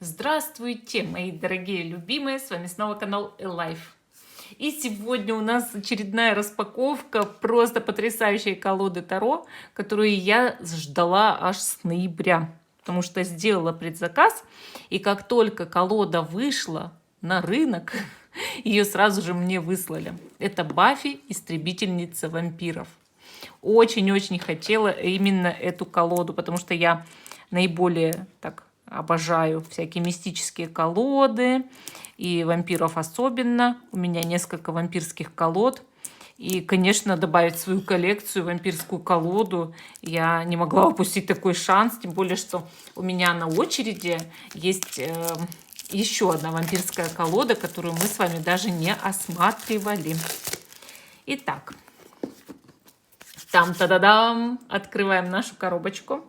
Здравствуйте, мои дорогие любимые, с вами снова канал Life. И сегодня у нас очередная распаковка просто потрясающей колоды Таро, которую я ждала аж с ноября, потому что сделала предзаказ, и как только колода вышла на рынок, ее сразу же мне выслали. Это Баффи, истребительница вампиров. Очень-очень хотела именно эту колоду, потому что я наиболее так обожаю всякие мистические колоды, и вампиров особенно. У меня несколько вампирских колод. И, конечно, добавить в свою коллекцию вампирскую колоду я не могла упустить такой шанс, тем более, что у меня на очереди есть еще одна вампирская колода, которую мы с вами даже не осматривали. Итак, там-та-да-дам! Открываем нашу коробочку.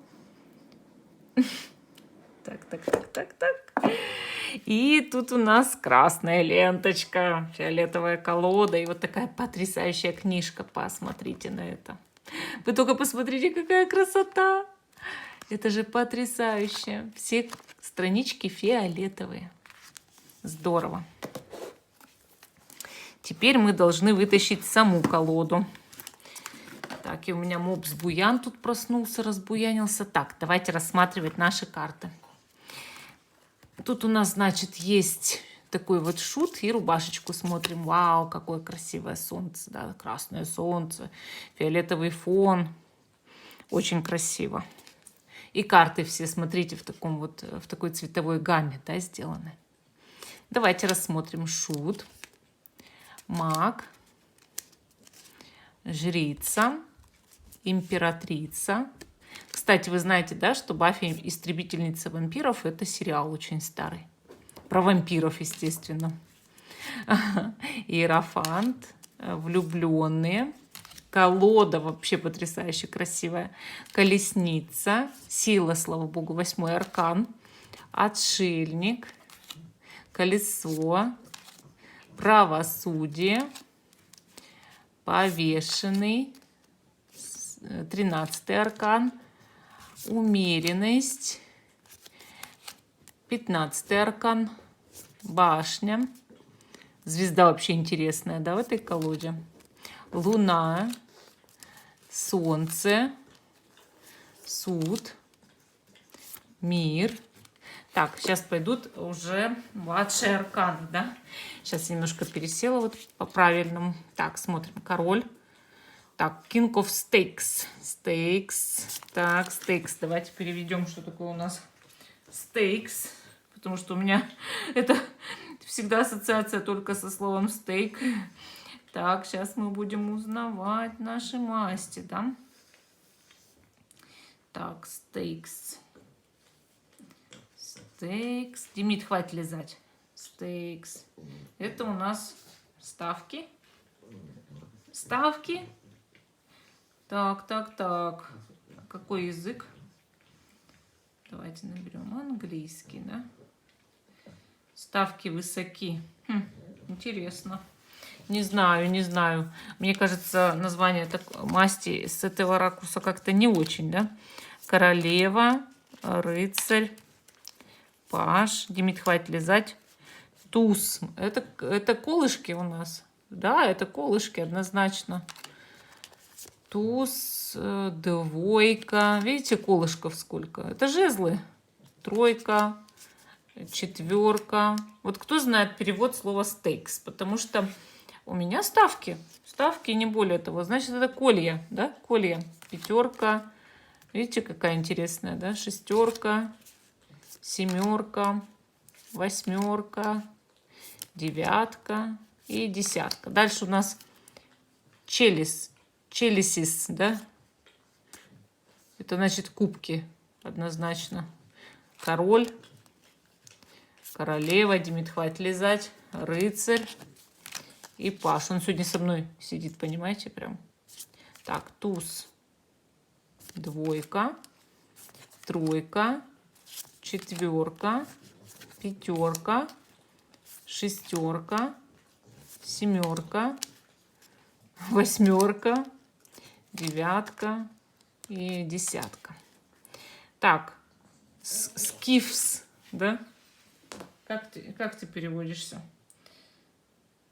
Так. И тут у нас красная ленточка, фиолетовая колода и вот такая потрясающая книжка. Посмотрите на это. Вы только посмотрите, какая красота! Это же потрясающе. Все странички фиолетовые. Здорово. Теперь мы должны вытащить саму колоду. Так, и у меня мопс-буян тут проснулся, разбуянился. Так, давайте рассматривать наши карты. Тут у нас, значит, есть такой вот шут и рубашечку смотрим. Вау, какое красивое солнце, да, красное солнце, фиолетовый фон. Очень красиво. И карты все, смотрите, в такой цветовой гамме, да, сделаны. Давайте рассмотрим шут, маг, жрица, императрица. Кстати, вы знаете, да, что Баффи истребительница вампиров — это сериал очень старый. Про вампиров, естественно. Иерофант, влюбленные. Колода вообще потрясающе красивая. Колесница, сила, слава богу, 8-й аркан. Отшельник, колесо, правосудие, повешенный, 13-й аркан, умеренность, 15-й аркан, башня. Звезда вообще интересная, да, в этой колоде. Луна, солнце, суд, мир. Так, сейчас пойдут уже младшие арканы, да. Сейчас немножко пересела вот по правильному. Так, смотрим. Король. Так, King of Stakes. Stakes. Так, Stakes. Давайте переведем, что такое у нас Stakes. Потому что у меня это всегда ассоциация только со словом стейк. Так, сейчас мы будем узнавать наши масти, да? Так, Stakes. Stakes. Демид, хватит лизать. Stakes. Это у нас ставки. Ставки. Так. Какой язык? Давайте наберем английский, да? Ставки высоки. Интересно. Не знаю. Мне кажется, название масти с этого ракурса как-то не очень, да? Королева, рыцарь, паж. Демид, хватит лизать. Туз. Это колышки у нас. Да, это колышки однозначно. Туз, двойка. Видите, колышков сколько? Это жезлы. Тройка, четверка. Вот кто знает перевод слова стейкс? Потому что у меня ставки. Ставки, не более того. Значит, это колья, да? Колья. Пятерка. Видите, какая интересная, да? Шестерка, семерка, восьмерка, девятка и десятка. Дальше у нас челюсис, да? Это значит кубки, однозначно. Король, королева, Демид, хватит лизать, рыцарь и паж. Он сегодня со мной сидит, понимаете, прям. Так, туз, двойка, тройка, четверка, пятерка, шестерка, семерка, восьмерка, девятка и десятка. Так, скифс, да? Как ты переводишься?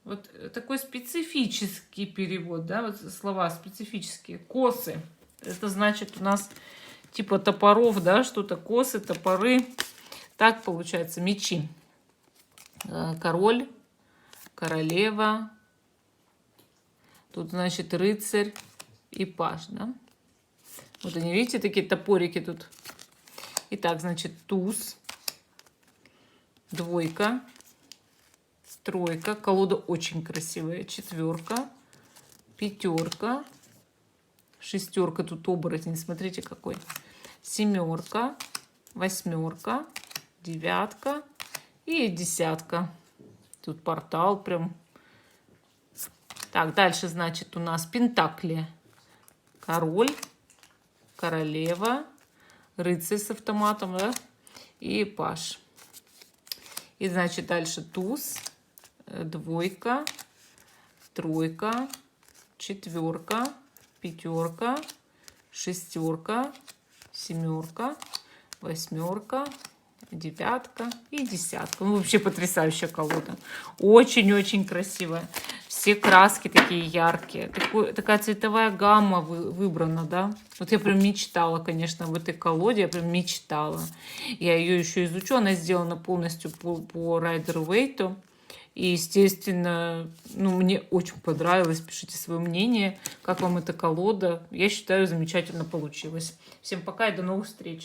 Вот такой специфический перевод, да, вот слова специфические. Косы. Это значит у нас типа топоров, да, что-то косы, топоры. Так получается, мечи. Король, королева. Тут, значит, рыцарь и паж, да. Вот они, видите, такие топорики тут. Итак, значит, туз, двойка, тройка. Колода очень красивая. Четверка, пятерка, шестерка. Тут оборотень, смотрите какой. Семерка, восьмерка, девятка и десятка. Тут портал прям. Так, дальше, значит, у нас пентакли. Король, королева, рыцарь с автоматом, да, и паж. И, значит, дальше туз, двойка, тройка, четверка, пятерка, шестерка, семерка, восьмерка, девятка и десятка. Ну, вообще потрясающая колода. Очень-очень красивая. Все краски такие яркие. Такая цветовая гамма выбрана, да. Вот я прям мечтала, конечно, об этой колоде. Я прям мечтала. Я ее еще изучу. Она сделана полностью по Райдеру Уэйту. И, естественно, ну, мне очень понравилось. Пишите свое мнение, как вам эта колода. Я считаю, замечательно получилось. Всем пока и до новых встреч.